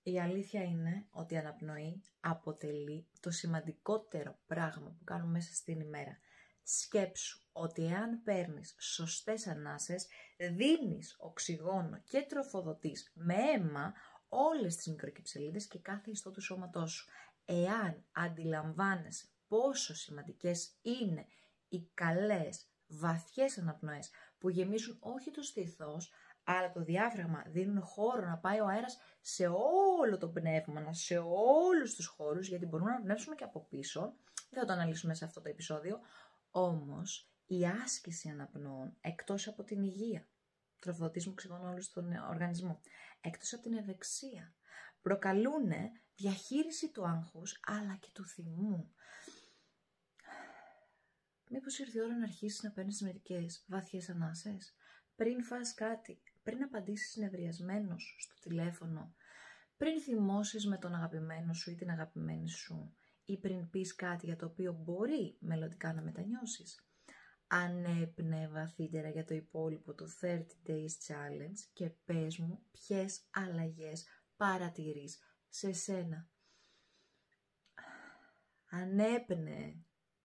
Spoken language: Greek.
Η αλήθεια είναι ότι η αναπνοή αποτελεί το σημαντικότερο πράγμα που κάνουμε μέσα στην ημέρα. Σκέψου ότι εάν παίρνεις σωστές ανάσες, δίνεις οξυγόνο και τροφοδοτείς με αίμα όλες τις μικροκυψελίδες και κάθε ιστό του σώματός σου. Εάν αντιλαμβάνεσαι πόσο σημαντικές είναι οι καλές, βαθιές αναπνοές που γεμίζουν όχι το στήθος, αλλά το διάφραγμα, δίνουν χώρο να πάει ο αέρας σε όλο το πνεύμα, σε όλους τους χώρους, γιατί μπορούμε να πνεύσουμε και από πίσω. Δεν θα το αναλύσουμε σε αυτό το επεισόδιο. Όμως, η άσκηση αναπνοών, εκτός από την υγεία, τροφοδοτήσουμε οξυγόνο όλου στον οργανισμό, εκτός από την ευεξία, προκαλούν διαχείριση του άγχους, αλλά και του θυμού. Μήπως ήρθε η ώρα να αρχίσεις να παίρνεις μερικές βαθιές ανάσες, πριν φας κάτι, πριν απαντήσεις νευριασμένος στο τηλέφωνο, πριν θυμώσεις με τον αγαπημένο σου ή την αγαπημένη σου, ή πριν πεις κάτι για το οποίο μπορεί μελλοντικά να μετανιώσεις. Ανέπνε βαθύτερα για το υπόλοιπο του 30 Days Challenge και πες μου ποιες αλλαγές παρατηρείς σε σένα. Ανέπνε.